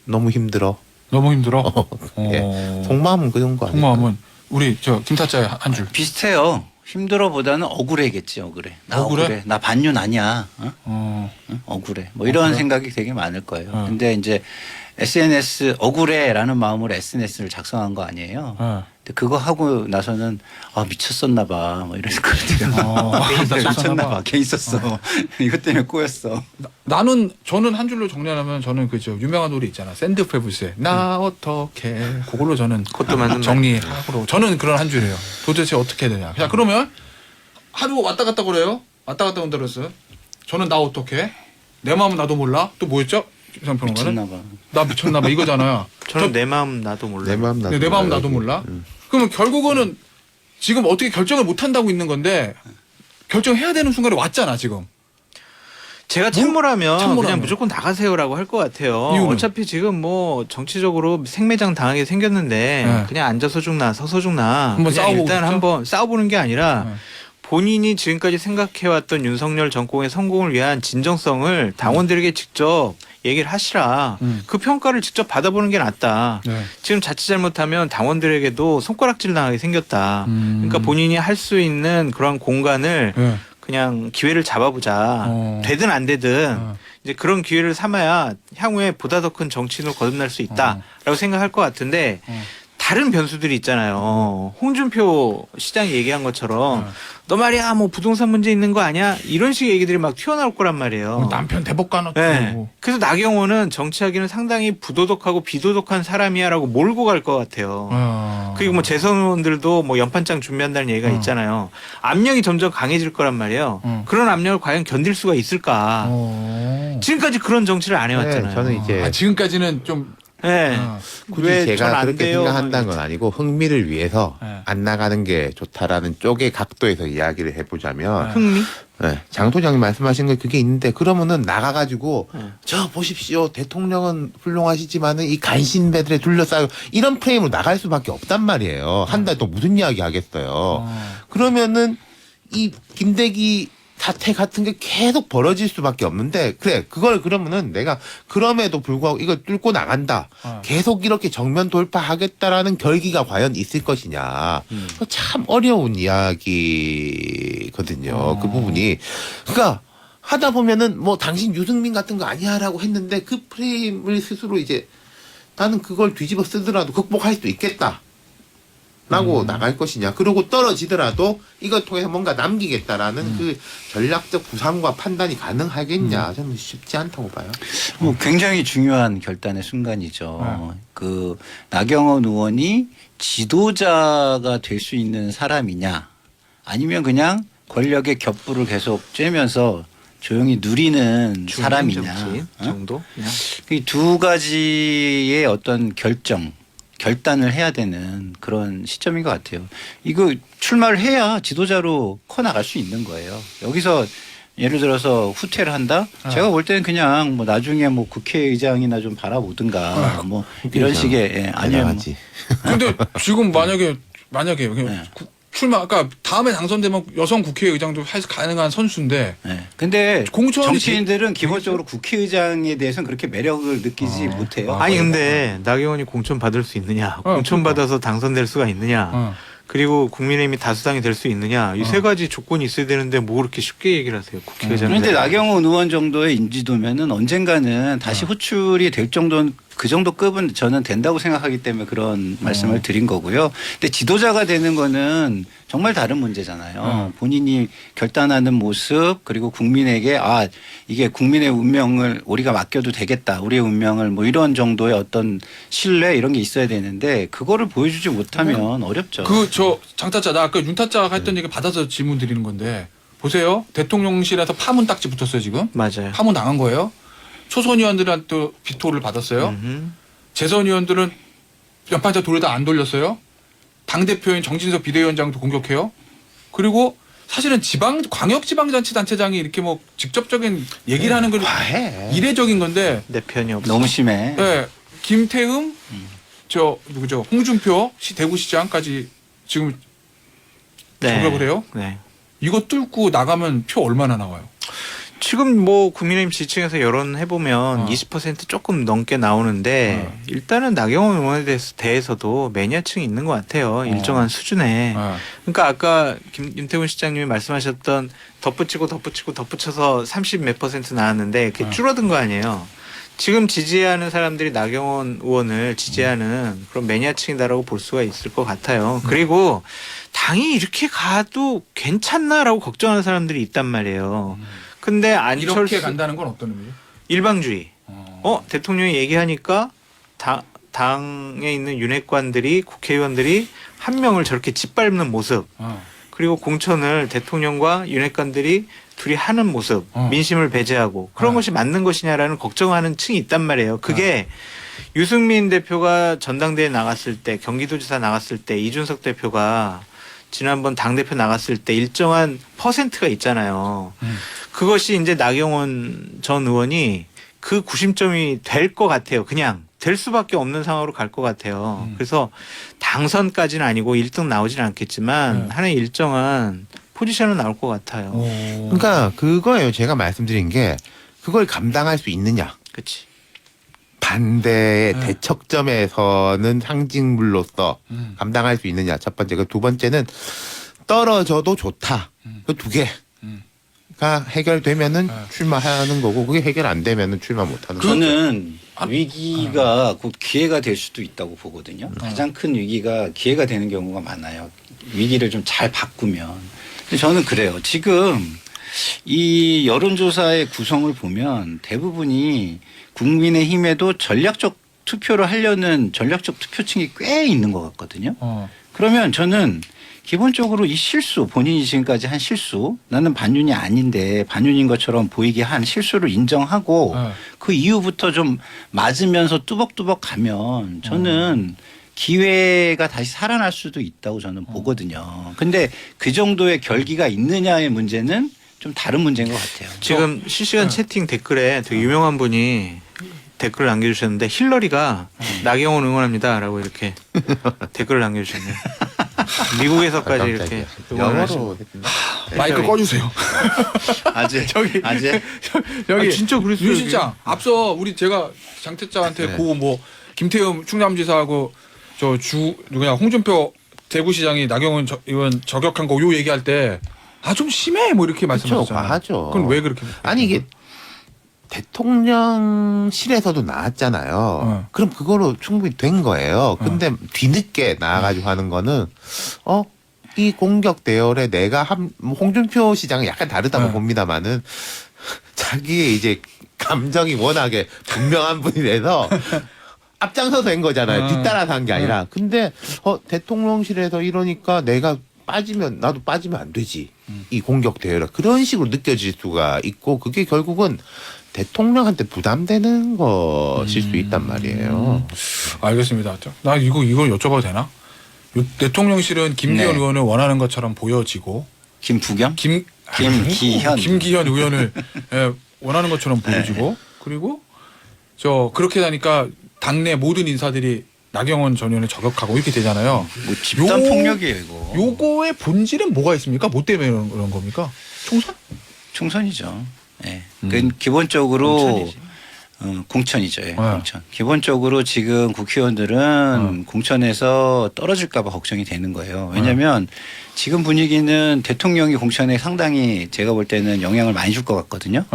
너무 힘들어. 너무 힘들어. 예. 속마음은 그 정도 아니에요. 속마음은 우리 김타짜 한 줄. 비슷해요. 힘들어보다는 억울해겠지. 억울해. 나 억울해? 억울해. 나 반윤 아니야. 응? 억울해. 뭐 이런 억울해? 생각이 되게 많을 거예요. 근데 이제 SNS 억울해라는 마음으로 SNS를 작성한 거 아니에요. 근데 그거 하고 나서는 미쳤었나 봐. 뭐 이런 생각이 들어요. 미쳤나 봐. 걔 있었어. 이것 때문에 꼬였어. 저는 한 줄로 정리하면 저는 그저 유명한 노래 있잖아. 샌드페브스의 나 어떻게 그걸로 저는 그것도 맞는 정리하고 저는 그런 한 줄이에요. 도대체 어떻게 해야 되냐. 자 그러면 하루 왔다 갔다 그래요. 왔다 갔다 온다 그랬어요. 저는 나 어떻게 내 마음은 나도 몰라. 또 뭐였죠? 미쳤나 봐. 나 미쳤나 봐 이거잖아요. 저는 내 마음 나도 몰라. 내 마음 나도, 내 마음 나도 몰라. 그러면 결국은 지금 어떻게 결정을 못 한다고 있는 건데 결정해야 되는 순간에 왔잖아 지금. 제가 참모라면 참모라면. 그냥 무조건 나가세요라고 할 것 같아요. 이유는? 어차피 지금 뭐 정치적으로 생매장 당하게 생겼는데 네. 그냥 앉아서 죽나 서서 죽나 한번 그냥 싸워보고 일단 싶죠? 한번 싸워보는 게 아니라 네. 본인이 지금까지 생각해왔던 윤석열 정권의 성공을 위한 진정성을 당원들에게 직접 얘기를 하시라. 그 평가를 직접 받아보는 게 낫다. 네. 지금 자칫 잘못하면 당원들에게도 손가락질 당하게 생겼다. 그러니까 본인이 할 수 있는 그런 공간을 네. 그냥 기회를 잡아보자. 되든 안 되든 이제 그런 기회를 삼아야 향후에 보다 더 큰 정치인으로 거듭날 수 있다라고 생각할 것 같은데 다른 변수들이 있잖아요. 홍준표 시장이 얘기한 것처럼 너 말이야 뭐 부동산 문제 있는 거 아니야? 이런 식의 얘기들이 막 튀어나올 거란 말이에요. 남편 대법관 어쩌고. 네. 그래서 나경원은 정치하기는 상당히 부도덕하고 비도덕한 사람이야라고 몰고 갈 것 같아요. 그리고 뭐 재선 의원들도 뭐 연판장 준비한다는 얘기가 있잖아요. 압력이 점점 강해질 거란 말이에요. 그런 압력을 과연 견딜 수가 있을까? 지금까지 그런 정치를 안 해왔잖아요. 네, 저는 이제 지금까지는 좀 네. 굳이 왜 제가 전안 그렇게 돼요? 생각한다는 건 아니고 흥미를 위해서 네. 안 나가는 게 좋다라는 쪽의 각도에서 이야기를 해보자면 흥미? 네, 장 소장님 말씀하신 게 그게 있는데 그러면은 나가가지고 저 보십시오 대통령은 훌륭하시지만은 이 간신배들에 둘러싸여 이런 프레임으로 나갈 수밖에 없단 말이에요. 한 달 또 무슨 이야기 하겠어요. 그러면은 이 김대기 사태 같은 게 계속 벌어질 수밖에 없는데 그래 그걸 그러면은 내가 그럼에도 불구하고 이걸 뚫고 나간다 계속 이렇게 정면 돌파하겠다라는 결기가 과연 있을 것이냐 그거 참 어려운 이야기거든요. 그 부분이 그러니까 하다 보면은 뭐 당신 유승민 같은 거 아니야라고 했는데 그 프레임을 스스로 이제 나는 그걸 뒤집어 쓰더라도 극복할 수도 있겠다. 라고 나갈 것이냐. 그러고 떨어지더라도 이걸 통해서 뭔가 남기겠다라는 그 전략적 구상과 판단이 가능하겠냐. 저는 쉽지 않다고 봐요. 뭐 굉장히 중요한 결단의 순간이죠. 그 나경원 의원이 지도자가 될 수 있는 사람이냐 아니면 그냥 권력의 겹불을 계속 쬐면서 조용히 누리는 사람이냐. 정치 정도? 그냥. 이 두 가지의 어떤 결단을 해야 되는 그런 시점인 것 같아요. 이거 출마를 해야 지도자로 커나갈 수 있는 거예요. 여기서 예를 들어서 후퇴를 한다? 제가 볼 때는 그냥 뭐 나중에 뭐 국회의장이나 좀 바라보든가 뭐 이런 식의 아니면 뭐. 근데 지금 만약에 그냥 출마 아까 다음에 당선되면 여성 국회의장도 할 가능한 선수인데. 네. 근데 공천이 정치인들은 기본적으로 국회의장에 대해서는 그렇게 매력을 느끼지 못해요. 아니 근데 나경원이 공천 받을 수 있느냐? 공천 받아서 당선될 수가 있느냐? 그리고 국민의힘이 다수당이 될 수 있느냐? 이 세 가지 조건이 있어야 되는데 뭐 그렇게 쉽게 얘기를 하세요? 국회의장. 그런데 나경원 의원 정도의 인지도면은 언젠가는 다시 호출이 될 정도는 그 정도 급은 저는 된다고 생각하기 때문에 그런 말씀을 드린 거고요. 근데 지도자가 되는 거는 정말 다른 문제잖아요. 본인이 결단하는 모습 그리고 국민에게 아 이게 국민의 운명을 우리가 맡겨도 되겠다. 우리의 운명을 뭐 이런 정도의 어떤 신뢰 이런 게 있어야 되는데 그거를 보여주지 못하면 어렵죠. 저 장타짜 나 아까 윤타짜가 했던 얘기 받아서 질문 드리는 건데 보세요. 대통령실에서 파문 딱지 붙었어요 지금. 맞아요. 파문 당한 거예요. 초선 의원들한테 비토를 받았어요. 재선 의원들은 연판자 돌리다 안 돌렸어요. 당대표인 정진석 비대위원장도 공격해요. 그리고 사실은 광역지방자치단체장이 이렇게 뭐 직접적인 얘기를 하는 건 이례적인 건데 내 편이 없어. 너무 심해. 네, 김태흠 누구죠? 홍준표 대구시장까지 지금 저격을 해요. 네. 이거 뚫고 나가면 표 얼마나 나와요? 지금 뭐 국민의힘 지층에서 여론 해보면 20% 조금 넘게 나오는데 일단은 나경원 의원에 대해서도 매니아층이 있는 것 같아요. 일정한 수준에. 그러니까 아까 윤태곤 실장님이 말씀하셨던 덧붙여서 30 몇 % 나왔는데 그게 줄어든 거 아니에요. 지금 지지하는 사람들이 나경원 의원을 지지하는 그런 매니아층이다라고 볼 수가 있을 것 같아요. 그리고 당이 이렇게 가도 괜찮나라고 걱정하는 사람들이 있단 말이에요. 근데 안철수 이렇게 간다는 건 어떤 의미예요? 일방주의. 대통령이 얘기하니까 당에 있는 윤핵관들이 국회의원들이 한 명을 저렇게 짓밟는 모습. 그리고 공천을 대통령과 윤핵관들이 둘이 하는 모습, 민심을 배제하고 그런 것이 맞는 것이냐라는 걱정하는 층이 있단 말이에요. 그게 유승민 대표가 전당대회 나갔을 때, 경기도지사 나갔을 때, 이준석 대표가 지난번 당대표 나갔을 때 일정한 퍼센트가 있잖아요. 그것이 이제 나경원 전 의원이 그 구심점이 될 것 같아요. 그냥 될 수밖에 없는 상황으로 갈 것 같아요. 그래서 당선까지는 아니고 1등 나오지는 않겠지만 하나의 일정한 포지션은 나올 것 같아요. 그러니까 그거예요. 제가 말씀드린 게 그걸 감당할 수 있느냐. 그렇지. 반대의 대척점에서는 상징물로서 감당할 수 있느냐. 첫 번째. 그 두 번째는 떨어져도 좋다. 그 두 개가 해결되면은 출마하는 거고 그게 해결 안 되면은 출마 못 하는 거죠. 저는 위기가 곧 기회가 될 수도 있다고 보거든요. 가장 큰 위기가 기회가 되는 경우가 많아요. 위기를 좀 잘 바꾸면. 근데 저는 그래요. 지금 이 여론조사의 구성을 보면 대부분이 국민의힘에도 전략적 투표를 하려는 전략적 투표층이 꽤 있는 것 같거든요. 그러면 저는 기본적으로 이 실수, 본인이 지금까지 한 실수, 나는 반윤이 아닌데 반윤인 것처럼 보이게 한 실수를 인정하고 그 이후부터 좀 맞으면서 뚜벅뚜벅 가면 저는 기회가 다시 살아날 수도 있다고 저는 보거든요. 근데 그 정도의 결기가 있느냐의 문제는 좀 다른 문제인 것 같아요. 지금 실시간 채팅 댓글에 되게 유명한 분이 댓글을 남겨주셨는데 힐러리가 나경원 응원합니다라고 이렇게 댓글을 남겨주셨네요. 미국에서까지 이렇게 응원하시고. 영어로 했나? 마이크 꺼주세요. 아재, 저기 아재. 여기 진짜 그랬어요, 윤 실장 앞서 우리 제가 장태짜한테 네. 고 뭐 김태흠 충남지사하고 저 주 누구냐 홍준표 대구시장이 나경원 의원 저격한 거 요 얘기할 때 아 좀 심해 뭐 이렇게 그렇죠. 말씀하셨잖아요. 과하죠. 그건 왜 그렇게? 아니 이게 대통령실에서도 나왔잖아요. 그럼 그거로 충분히 된 거예요. 근데 뒤늦게 나와가지고 하는 거는 이 공격 대열에 내가 홍준표 시장은 약간 다르다고 봅니다만은 자기의 이제 감정이 워낙에 분명한 분이라서 앞장서서 한 거잖아요. 뒤따라서 한 게 아니라. 근데 대통령실에서 이러니까 내가 빠지면 나도 빠지면 안 되지. 이 공격 대열에 그런 식으로 느껴질 수가 있고 그게 결국은 대통령한테 부담되는 것일 수 있단 말이에요. 알겠습니다. 나 이걸 여쭤봐도 되나? 대통령실은 김기현 네. 의원을 원하는 것처럼 보여지고 김부겸? 김기현 의원을 원하는 것처럼 보여지고 그리고 그렇게 되니까 당내 모든 인사들이 나경원 전 의원을 저격하고 이렇게 되잖아요. 뭐 집단 폭력이에요 이거. 요거의 본질은 뭐가 있습니까? 뭐 때문에 그런 겁니까? 총선? 총선이죠. 예. 그 기본적으로 공천이죠. 예, 공천. 기본적으로 지금 국회의원들은 공천에서 떨어질까 봐 걱정이 되는 거예요. 왜냐하면 지금 분위기는 대통령이 공천에 상당히 제가 볼 때는 영향을 많이 줄 것 같거든요.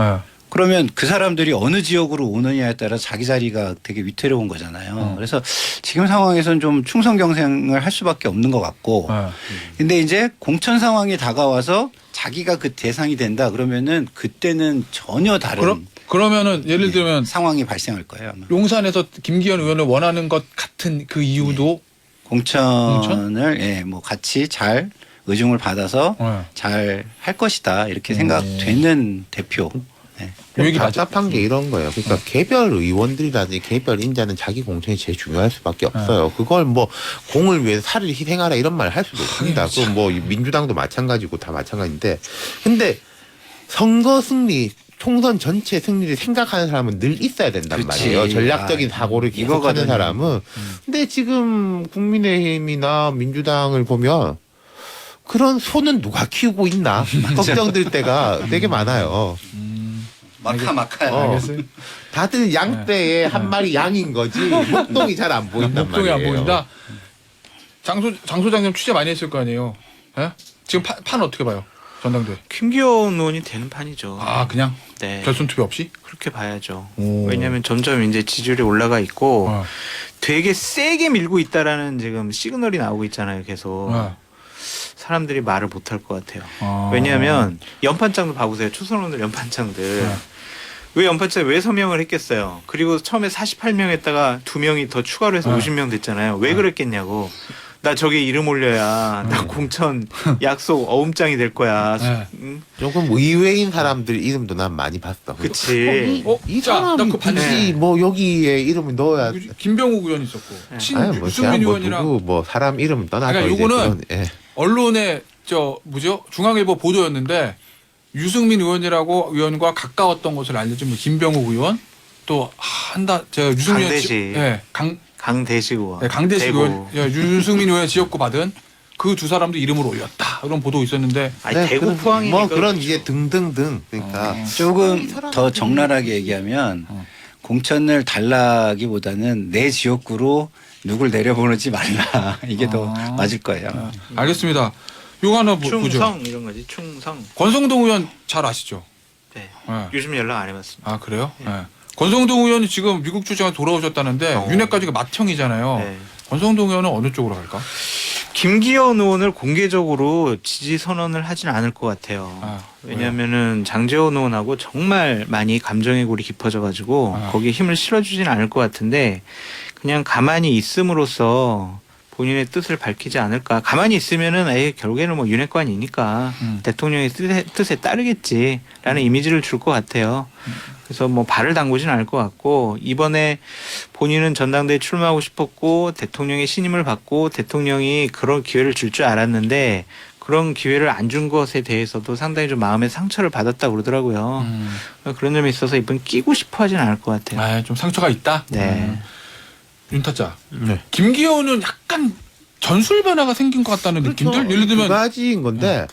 그러면 그 사람들이 어느 지역으로 오느냐에 따라 자기 자리가 되게 위태로운 거잖아요. 그래서 지금 상황에서는 좀 충성 경쟁을 할 수밖에 없는 것 같고 근데 이제 공천 상황이 다가와서 자기가 그 대상이 된다 그러면은 그때는 전혀 다른 그러면은 예를 들면 상황이 발생할 거예요. 아마. 용산에서 김기현 의원을 원하는 것 같은 그 이유도 공천을 예, 뭐 같이 잘 의중을 받아서 잘 할 것이다 이렇게 생각되는 대표. 네. 얘기 답답한 게 이런 거예요. 그러니까 개별 의원들이라든지 개별 인자는 자기 공천이 제일 중요할 수밖에 없어요. 그걸 뭐 공을 위해서 살을 희생하라 이런 말 할 수도 없습니다. 그 뭐 민주당도 마찬가지고 다 마찬가지인데, 근데 선거 승리, 총선 전체 승리를 생각하는 사람은 늘 있어야 된단 말이에요. 전략적인 사고를 기억하는 사람은. 근데 지금 국민의힘이나 민주당을 보면 그런 소는 누가 키우고 있나 걱정될 때가 되게 많아요. 마카요. 알겠어요. 다들 양떼에 한 마리 양인 거지 목동이 잘 안 보인단 목동이 말이에요. 안 보인다. 장 소장님 취재 많이 했을 거 아니에요. 예? 지금 판 어떻게 봐요? 전당대. 김기현 의원이 되는 판이죠. 아 그냥 네. 결선 투표 없이? 그렇게 봐야죠. 오. 왜냐하면 점점 이제 지지율이 올라가 있고 어. 되게 세게 밀고 있다라는 지금 시그널이 나오고 있잖아요. 계속 사람들이 말을 못할 것 같아요. 왜냐하면 연판장도 봐보세요. 초선원들 연판장들. 왜 연판장에 왜 서명을 했겠어요. 그리고 처음에 48명 했다가 2명이 더 추가로 해서 50명 됐잖아요. 왜 그랬겠냐고. 나 저게 이름 올려야 나 공천 약속 어음장이 될 거야. 응? 조금 의외인 사람들 이름도 난 많이 봤어. 그치. 이 자, 사람 나 그거 굳이 봤네. 뭐 여기에 이름을 넣어야. 김병욱 의원 있었고 아니 뭐 제가 유승민 뭐 의원이랑 누구 뭐 사람 이름 떠나서 그러니까 이제 요거는 그런, 예. 언론의 중앙일보 보도였는데 유승민 의원과 가까웠던 것을 알려진 김병욱 의원 또 제가 유승민 강대식. 강대식 의원. 강대식 대구. 의원 유승민 의원 지역구 받은 그 두 사람도 이름을 올렸다 그런 보도 있었는데 아니 대구 포항이니까 뭐 그런 그렇죠. 이제 등등등 그러니까 조금 더 적나라하게 얘기하면 공천을 달라기보다는 내 지역구로 누굴 내려보내지 말라 이게 더 맞을 거예요. 알겠습니다. 요거 하나 보죠. 충성 이런 거지. 충성. 권성동 의원 잘 아시죠? 네. 네. 요즘 연락 안 해봤습니다. 아 그래요? 네. 권성동 의원이 지금 미국 출장에 돌아오셨다는데 윤핵관이가 맏형이잖아요. 네. 권성동 의원은 어느 쪽으로 갈까? 김기현 의원을 공개적으로 지지 선언을 하진 않을 것 같아요. 왜냐하면은 장제원 의원하고 정말 많이 감정의 골이 깊어져가지고 거기에 힘을 실어주진 않을 것 같은데 그냥 가만히 있음으로써 본인의 뜻을 밝히지 않을까. 가만히 있으면은 결국에는 뭐 윤핵관이니까 대통령의 뜻에 따르겠지라는 이미지를 줄 것 같아요. 그래서 뭐 발을 담그진 않을 것 같고 이번에 본인은 전당대회 출마하고 싶었고 대통령의 신임을 받고 대통령이 그런 기회를 줄 줄 알았는데 그런 기회를 안 준 것에 대해서도 상당히 좀 마음의 상처를 받았다고 그러더라고요. 그런 점에 있어서 이번 끼고 싶어 하진 않을 것 같아요. 좀 상처가 있다. 네. 윤타짜. 네. 김기현은 약간 전술 변화가 생긴 것 같다는 느낌들. 예를 두 들면 가지인 건데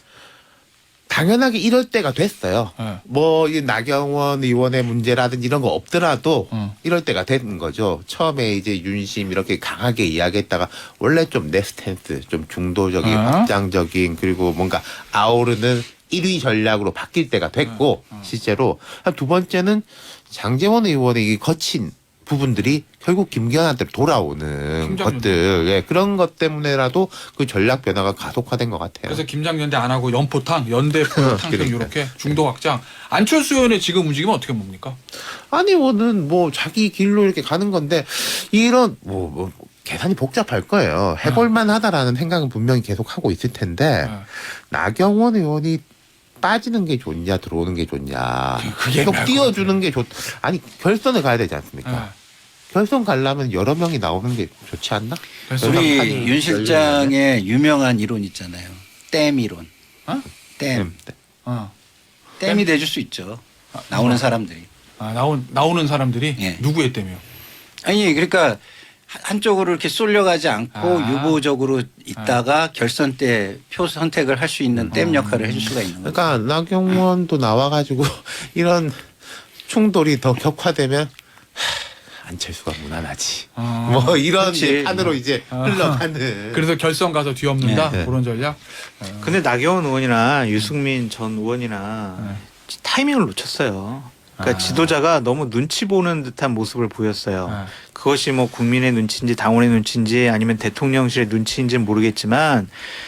당연하게 이럴 때가 됐어요. 네. 뭐 이 나경원 의원의 문제라든지 이런 거 없더라도 이럴 때가 된 거죠. 처음에 이제 윤심 이렇게 강하게 이야기했다가 원래 좀 내 스탠스 좀 중도적인 확장적인 그리고 뭔가 아우르는 1위 전략으로 바뀔 때가 됐고 실제로 두 번째는 장제원 의원의 이 거친 부분들이 결국 김기현한테 돌아오는 것들 그런 것 때문에라도 그 전략 변화가 가속화된 것 같아요. 그래서 김장연대 안 하고 연포탕, 연대포탕 그러니까. 이렇게 중도 확장. 안철수 의원의 지금 움직임은 어떻게 봅니까? 아니 뭐는 뭐 자기 길로 이렇게 가는 건데 이런 뭐 계산이 복잡할 거예요. 해볼만 하다라는 생각은 분명히 계속 하고 있을 텐데 나경원 의원이 빠지는 게 좋냐 들어오는 게 좋냐 계속 띄워주는 게 아니 결선을 가야 되지 않습니까? 결선 가려면 여러 명이 나오는 게 좋지 않나? 우리 윤 실장의 유명한 이론 있잖아요. 댐 이론. 댐. 댐이 돼줄 수 있죠. 나오는 사람들이. 나오는 사람들이 예. 누구의 때문이요? 아니 그러니까 한쪽으로 이렇게 쏠려가지 않고 유보적으로 있다가 결선 때 표 선택을 할 수 있는 댐 역할을 해줄 수가 있는 거죠. 그러니까 나경원도 나와가지고 이런 충돌이 더 격화되면 안철수가 무난하지. 뭐 이런 판으로 이제 흘러가는. 그래서 결선 가서 뒤엎는다 네. 그런 전략. 근데 나경원 의원이나 유승민 전 의원이나 타이밍을 놓쳤어요. 그러니까 지도자가 너무 눈치 보는 듯한 모습을 보였어요. 그것이 뭐 국민의 눈치인지 당원의 눈치인지 아니면 대통령실의 눈치인지는 모르겠지만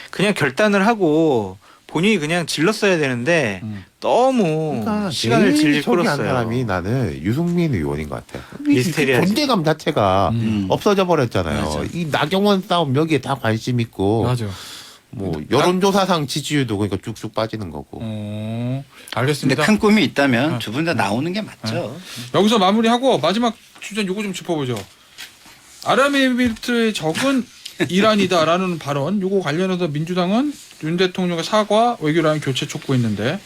그냥 결단을 하고 본인이 그냥 질렀어야 되는데 너무 그러니까 시간을 제일 질질 저기 한 끌었어요. 사람이 나는 유승민 의원인 것 같아요. 미스테리하지. 존재감 자체가 없어져 버렸잖아요. 맞아. 이 나경원 싸움 여기에 다 관심 있고 맞아. 뭐 여론조사상 지지율도 그러니까 쭉쭉 빠지는 거고. 근데 알겠습니다. 큰 꿈이 있다면 두 분 다 나오는 게 맞죠. 여기서 마무리하고 마지막 주제 요거 좀 짚어보죠. 아랍에미리트의 적은 이란이다라는 발언. 요거 관련해서 민주당은 윤 대통령의 사과 외교라인 교체 촉구했는데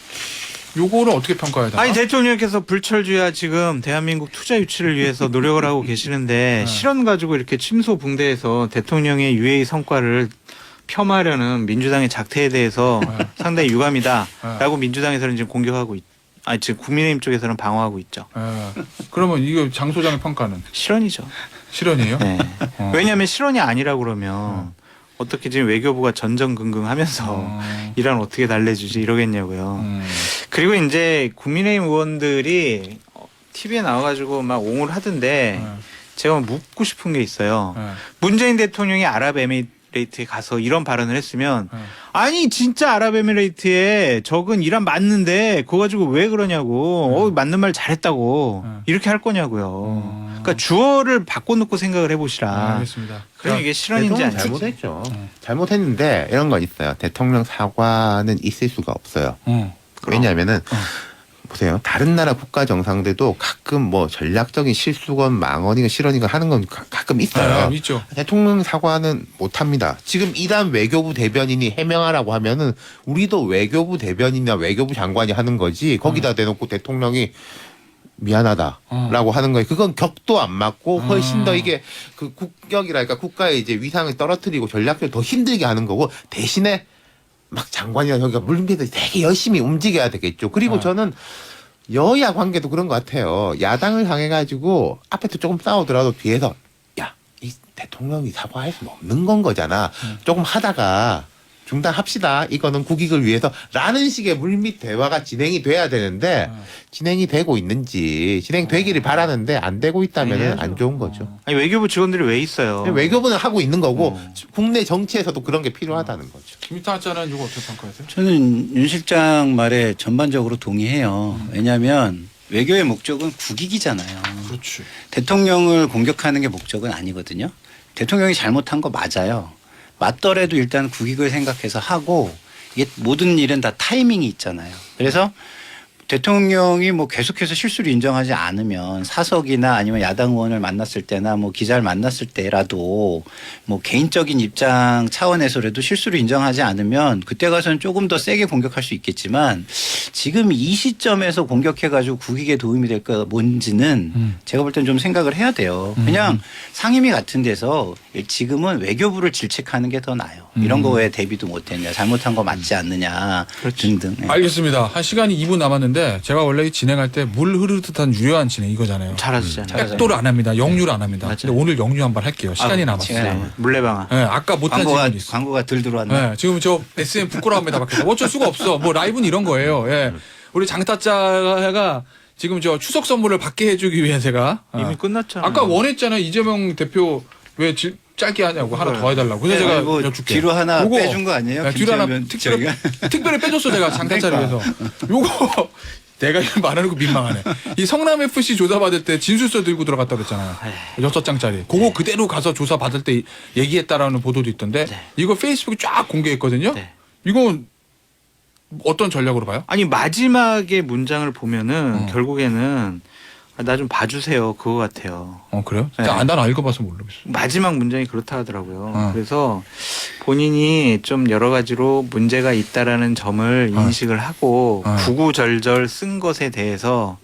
요거를 어떻게 평가해야 되나? 아니 대통령께서 불철주야 지금 대한민국 투자 유치를 위해서 노력을 하고 계시는데 실언 가지고 이렇게 침소붕대해서 대통령의 UA 성과를 폄하하려는 민주당의 작태에 대해서 상당히 유감이다라고 민주당에서는 지금 공격하고 지금 국민의힘 쪽에서는 방어하고 있죠. 그러면 이거 장 소장의 평가는 실언이죠. 실언이에요? 네. 왜냐하면 실언이 아니라고 그러면 어떻게 지금 외교부가 전전긍긍하면서 이란 어떻게 달래주지 이러겠냐고요. 그리고 이제 국민의힘 의원들이 TV에 나와가지고 막 옹호를 하던데 제가 묻고 싶은 게 있어요. 문재인 대통령이 아랍에미레이트에 가서 이런 발언을 했으면 아니 진짜 아랍에미레이트에 적은 이란 맞는데 그거 가지고 왜 그러냐고 맞는 말 잘했다고 이렇게 할 거냐고요. 그러니까 주어를 바꿔놓고 생각을 해보시라. 알겠습니다. 그럼 이게 실언인지 아닌지. 잘못했죠. 잘못했는데 이런 거 있어요. 대통령 사과는 있을 수가 없어요. 왜냐하면은 보세요. 다른 나라 국가 정상들도 가끔 뭐 전략적인 실수건 망언이건 실언이건 하는 건 가끔 있어요. 있죠. 대통령 사과는 못합니다. 지금 이란 외교부 대변인이 해명하라고 하면은 우리도 외교부 대변인이나 외교부 장관이 하는 거지 거기다 대놓고 대통령이 미안하다라고 하는 거예요. 그건 격도 안 맞고 훨씬 더 이게 그 국격이랄까 국가의 이제 위상을 떨어뜨리고 전략적으로 더 힘들게 하는 거고 대신에 막 장관이나 여기가 물밑에서 되게 열심히 움직여야 되겠죠. 그리고 저는 여야 관계도 그런 것 같아요. 야당을 향해가지고 앞에서 조금 싸우더라도 뒤에서 야, 이 대통령이 사과할 수는 없는 건 거잖아. 조금 하다가 중단합시다. 이거는 국익을 위해서라는 식의 물밑 대화가 진행이 돼야 되는데 진행이 되고 있는지 진행되기를 바라는데 안 되고 있다면 안 좋은 거죠. 아니 외교부 직원들이 왜 있어요? 외교부는 하고 있는 거고 국내 정치에서도 그런 게 필요하다는 거죠. 김희타 학자는 이거 어떻게 평가하세요? 저는 윤 실장 말에 전반적으로 동의해요. 왜냐하면 외교의 목적은 국익이잖아요. 그렇지. 대통령을 공격하는 게 목적은 아니거든요. 대통령이 잘못한 거 맞아요. 맞더라도 일단 국익을 생각해서 하고 이게 모든 일은 다 타이밍이 있잖아요. 그래서 대통령이 뭐 계속해서 실수를 인정하지 않으면 사석이나 아니면 야당 의원을 만났을 때나 뭐 기자를 만났을 때라도 뭐 개인적인 입장 차원에서라도 실수를 인정하지 않으면 그때 가서는 조금 더 세게 공격할 수 있겠지만 지금 이 시점에서 공격해가지고 국익에 도움이 될까 뭔지는 제가 볼 땐 좀 생각을 해야 돼요. 그냥 상임위 같은 데서 지금은 외교부를 질책하는 게 더 나아요. 이런 거 왜 대비도 못했냐, 잘못한 거 맞지 않느냐 등등. 네. 알겠습니다. 한 시간이 2분 남았는데 제가 원래 진행할 때 물 흐르듯한 유효한 진행 이거잖아요. 잘하시잖아요. 백도를 안 합니다. 영유를 안 합니다. 맞아요. 근데 오늘 영유 한 번 할게요. 시간이 남았어요. 네. 물레방아. 네, 아까 못한 질문이 있어요. 광고가 들 들어왔네. 네, 지금 저 SM 부끄러움에다 박혀서 어쩔 수가 없어. 뭐 라이브는 이런 거예요. 예. 우리 장타짜가 지금 저 추석 선물을 받게 해주기 위해 제가 이미 끝났잖아요. 아까 원했잖아요. 이재명 대표 왜 짧게 하냐고 하나 더 해달라고. 그래서 제가 뭐 여쭐게. 뒤로 하나 요거, 빼준 거 아니에요? 네, 뒤로 하나 김태현 특별히 빼줬어 제가 장타짜를 위해서. 요거 내가 이거 말하는 거 민망하네. 이 성남 FC 조사 받을 때 진술서 들고 들어갔다 그랬잖아요. 6장짜리. 그거 그대로 가서 조사 받을 때 얘기했다라는 보도도 있던데 네. 이거 페이스북에 쫙 공개했거든요. 네. 이건 어떤 전략으로 봐요? 아니 마지막에 문장을 보면은 결국에는 나 좀 봐주세요 그거 같아요. 그래요? 네. 난 읽어봐서 모르겠어. 마지막 문장이 그렇다 하더라고요. 어. 그래서 본인이 좀 여러 가지로 문제가 있다라는 점을 인식을 하고 구구절절 쓴 것에 대해서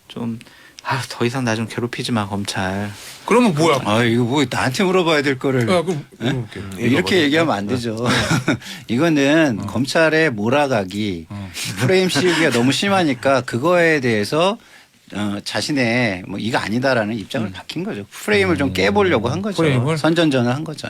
좀 더 이상 나 좀 괴롭히지 마 검찰. 그러면 뭐야? 아 이거 뭐 나한테 물어봐야 될 거를 야, 그럼 물어볼게요. 이렇게 얘기하면 안 되죠. 이거는 검찰의 몰아가기, 프레임 씌우기가 너무 심하니까 그거에 대해서 자신의 뭐 이거 아니다라는 입장을 바뀐 거죠. 프레임을 좀 깨보려고 한 거죠. 프레임을? 선전전을 한 거죠.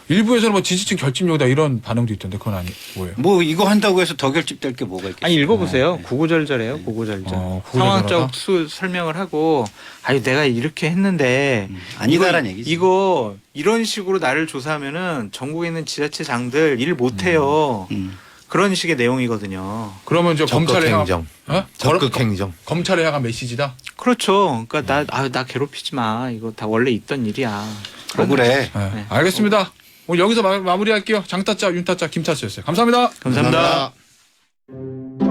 일부에서는 뭐 지지층 결집력이다 이런 반응도 있던데 그건 아니 뭐예요? 뭐 이거 한다고 해서 더 결집될 게 뭐가 있겠어요. 아니 읽어보세요. 구구절절해요. 구구절절. 상황적 설명을 하고 아니 내가 이렇게 했는데 아니다란 이거, 얘기지. 이거 이런 식으로 나를 조사하면은 전국에 있는 지자체장들 일 못해요. 그런 식의 내용이거든요. 그러면 저 적극 검찰에 향한 행정. 어? 적극 행정. 검찰에 향한 메시지다. 그렇죠. 그러니까 나 괴롭히지 마. 이거 다 원래 있던 일이야. 억울해. 네. 알겠습니다. 오늘 여기서 마무리할게요. 장타짜, 윤타짜, 김타짜였어요. 감사합니다. 감사합니다. 감사합니다.